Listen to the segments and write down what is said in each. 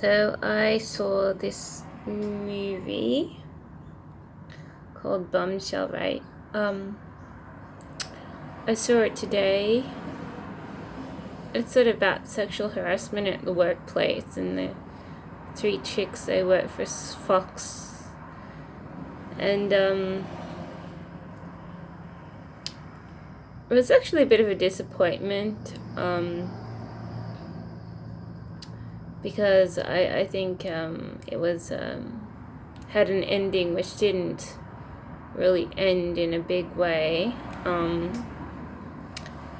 So I saw this movie called Bombshell, right? I saw it today. It's sort of about sexual harassment at the workplace, and the three chicks, they work for Fox, and it was actually a bit of a disappointment, because I think it was had an ending which didn't really end in a big way.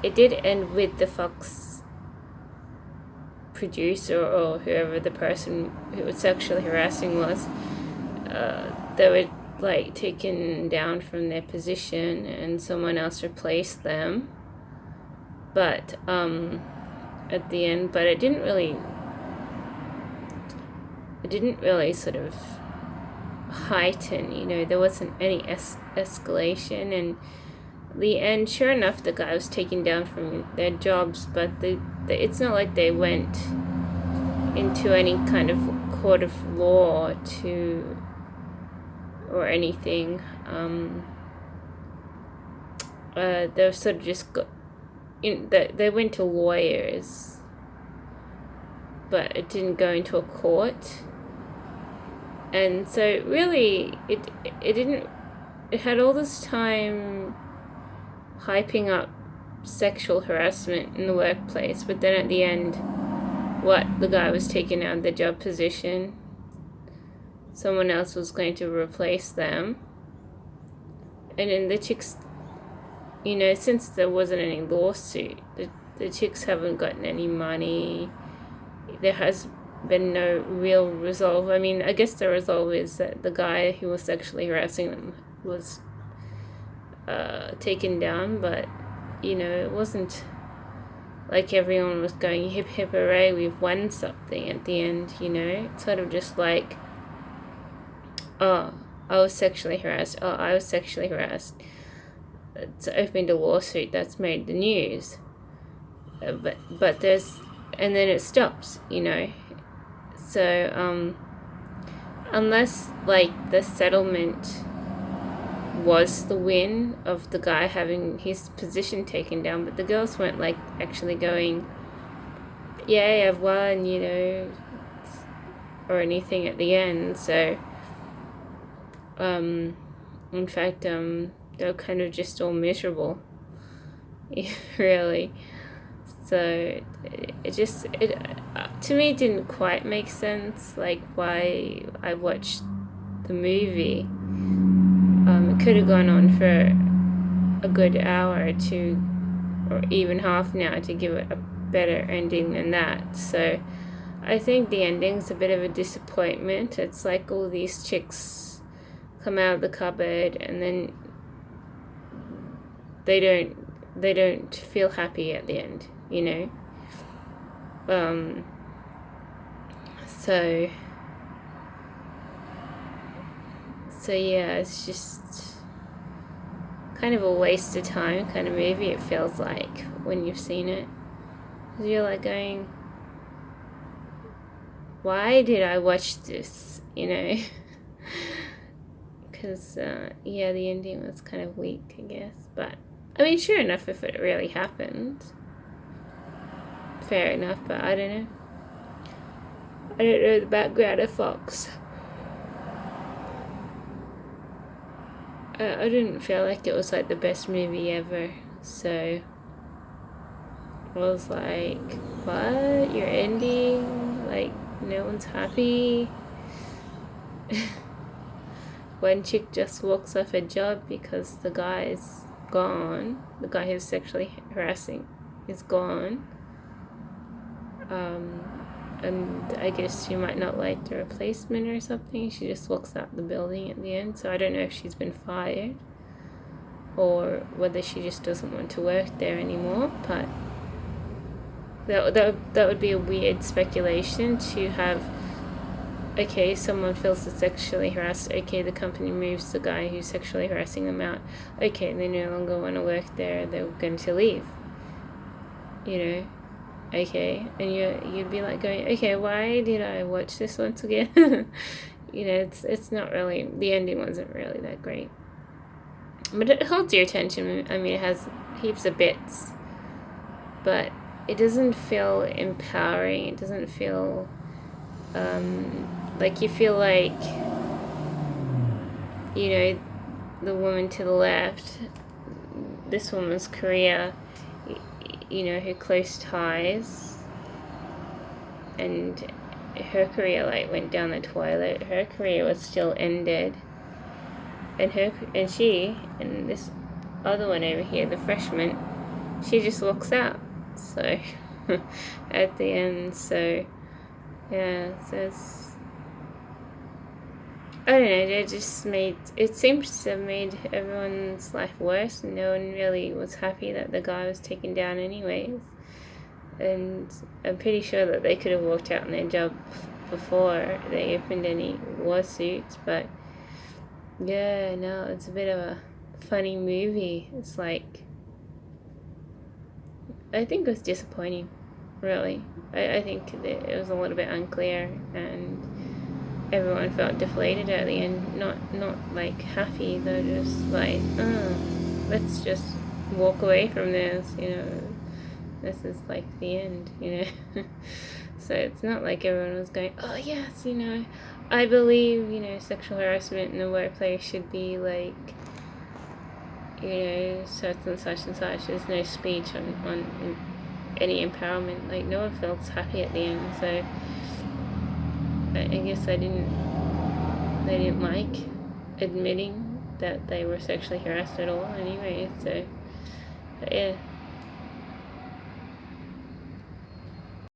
It did end with the Fox producer, or whoever the person who was sexually harassing was. They were taken down from their position and someone else replaced them. But at the end, but it didn't really sort of heighten, there wasn't any escalation, and the end, sure enough, the guy was taken down from their jobs, but it's not like they went into any kind of court of law or anything. They were sort of just they went to lawyers, but it didn't go into a court. And so really it had all this time hyping up sexual harassment in the workplace, but then at the end, the guy was taken out of the job position, someone else was going to replace them, and then the chicks, since there wasn't any lawsuit, the chicks haven't gotten any money. There has been no real resolve. I mean, I guess the resolve is that the guy who was sexually harassing them was taken down, but it wasn't like everyone was going hip hip hooray, we've won something at the end. It's sort of just like, oh, I was sexually harassed, it's opened a lawsuit that's made the news, but there's, and then it stops, so unless the settlement was the win of the guy having his position taken down, but the girls weren't actually going, yay, I've won, or anything at the end. So in fact, they were kind of just all miserable, really. So it to me didn't quite make sense, why I watched the movie. It could have gone on for a good hour or two, or even half an hour, to give it a better ending than that. So I think the ending's a bit of a disappointment. It's like all these chicks come out of the cupboard and then they don't feel happy at the end, So yeah, it's just kind of a waste of time kind of movie, it feels like, when you've seen it. 'Cause you're going, why did I watch this, Because, the ending was kind of weak, I guess. But, I mean, sure enough, if it really happened, fair enough, but I don't know. I don't know the background of Fox. I didn't feel like it was the best movie ever, so I was like, what? You're ending? No one's happy? One chick just walks off a job because the guy's gone. The guy who's sexually harassing is gone. And I guess she might not like the replacement or something. She just walks out the building at the end. So I don't know if she's been fired or whether she just doesn't want to work there anymore. But that would be a weird speculation to have. Okay, someone feels sexually harassed. Okay, the company moves the guy who's sexually harassing them out. Okay, they no longer want to work there. They're going to leave. okay, and you'd be like going, okay, why did I watch this once again? You know, it's not really, the ending wasn't really that great, but it holds your attention. I mean, it has heaps of bits, but it doesn't feel empowering. It doesn't feel like you feel like, you know, the woman to the left, this woman's career, you know, her close ties, and her career like went down the toilet. Her career was still ended, and she and this other one over here, the freshman, she just walks out. So at the end, so yeah, so I don't know. It seems to have made everyone's life worse. No one really was happy that the guy was taken down, anyways. And I'm pretty sure that they could have walked out on their job before they opened any lawsuits. But yeah, no, it's a bit of a funny movie. It's like, I think it was disappointing, really. I think that it was a little bit unclear, and everyone felt deflated at the end. Not like happy. They're just like, let's just walk away from this, you know. This is like the end, you know. So it's not like everyone was going, oh yes, you know, I believe, you know, sexual harassment in the workplace should be like, you know, such and such and such. There's no speech on any empowerment. Like, no one feels happy at the end. So I guess they didn't like admitting that they were sexually harassed at all anyway. So but yeah.